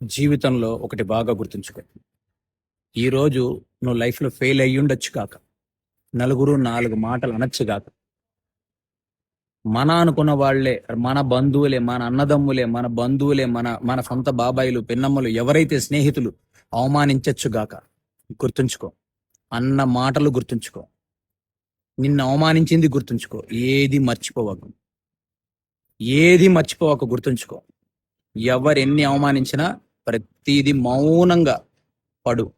జీవితంలో ఒకటి బాగా గుర్తుంచుకో. ఈరోజు నువ్వు లైఫ్లో ఫెయిల్ అయ్యుండొచ్చు కాక, నలుగురు నాలుగు మాటలు అనొచ్చు కాక, మన అనుకున్న వాళ్లే, మన బంధువులే, మన అన్నదమ్ములే, మన బంధువులే, మన మన సొంత బాబాయిలు పిన్నమ్మలు ఎవరైతే స్నేహితులు అవమానించచ్చు గాక, గుర్తుంచుకో. అన్న మాటలు గుర్తుంచుకో. నిన్ను అవమానించింది గుర్తుంచుకో. ఏది మర్చిపోవకు. ఏది మర్చిపోవకు, గుర్తుంచుకో. ఎవరెన్ని అవమానించినా ప్రతిదీ మౌనంగా పడు.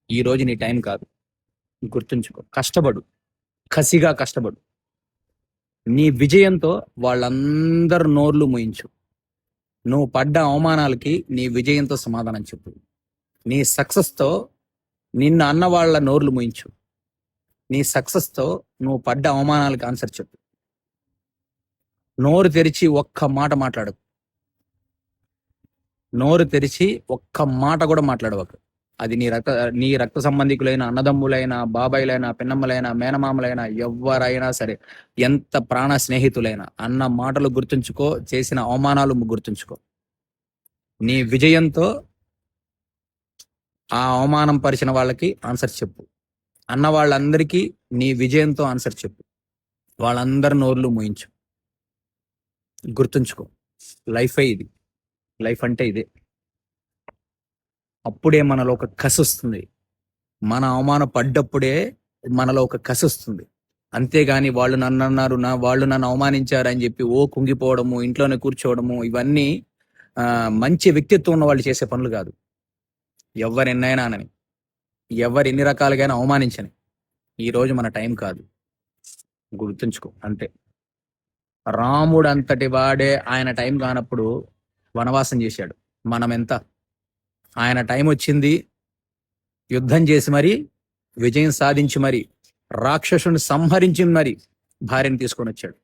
ఈ రోజు నీ టైం కాదు, గుర్తుంచుకో. కష్టపడు, కసిగా కష్టపడు. నీ విజయంతో వాళ్ళందరు నోర్లు మూయించు. నువ్వు పడ్డ అవమానాలకి నీ విజయంతో సమాధానం చెప్పు. నీ సక్సెస్తో నిన్ను అన్న వాళ్ళ నోర్లు మూయించు. నీ సక్సెస్తో నువ్వు పడ్డ అవమానాలకి ఆన్సర్ చెప్పు. నోరు తెరిచి ఒక్క మాట మాట్లాడు. నోరు తెరిచి ఒక్క మాట కూడా మాట్లాడవకు. అది నీ రక్త సంబంధికులైన, అన్నదమ్ములైన, బాబాయిలైనా, పిన్నమ్మలైనా, మేనమామలైనా, ఎవరైనా సరే, ఎంత ప్రాణ స్నేహితులైనా, అన్న మాటలు గుర్తుంచుకో. చేసిన అవమానాలు గుర్తుంచుకో. నీ విజయంతో ఆ అవమానం పరిచిన వాళ్ళకి ఆన్సర్ చెప్పు. అన్న వాళ్ళందరికీ నీ విజయంతో ఆన్సర్ చెప్పు. వాళ్ళందరి నోర్లు మూయించు. గుర్తుంచుకో, లైఫే ఇది. లైఫ్ అంటే ఇదే. అప్పుడే మనలో ఒక కసి వస్తుంది. మన అవమానం పడ్డప్పుడే మనలో ఒక కసి వస్తుంది. అంతేగాని వాళ్ళు నన్ను అన్నారు, వాళ్ళు నన్ను అవమానించారు అని చెప్పి కుంగిపోవడము, ఇంట్లోనే కూర్చోవడము, ఇవన్నీ మంచి వ్యక్తిత్వం ఉన్న వాళ్ళు చేసే పనులు కాదు. ఎవరెన్నైనా అనని, ఎవరు ఎన్ని రకాలుగానే అవమానించని, ఈరోజు మన టైం కాదు, గుర్తుంచుకో. అంతే. రాముడు అంతటి వాడే ఆయన టైం కానప్పుడు వనవాసం చేశాడు. మనం ఎంత? ఆయన టైం వచ్చింది, యుద్ధం చేసి మరి విజయం సాధించి మరి రాక్షసుని సంహరించి మరి భార్యను తీసుకొని వచ్చాడు.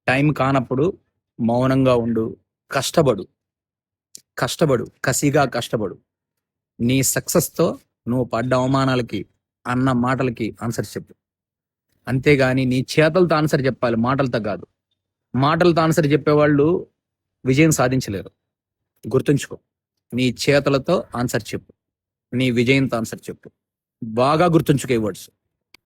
టైం కానప్పుడు మౌనంగా ఉండు, కష్టపడు. కసిగా కష్టపడు. నీ సక్సెస్తో నువ్వు పడ్డ అవమానాలకి, అన్న మాటలకి ఆన్సర్ చెప్పు. అంతేగాని నీ చేతలతో ఆన్సర్ చెప్పాలి, మాటలతో కాదు. మాటలతో ఆన్సర్ చెప్పేవాళ్ళు విజయం సాధించలేరు. గుర్తుంచుకో. నీ చేతలతో ఆన్సర్ చెప్పు. నీ విజయంతో ఆన్సర్ చెప్పు. బాగా గుర్తుంచుకో ఈ వర్డ్స్.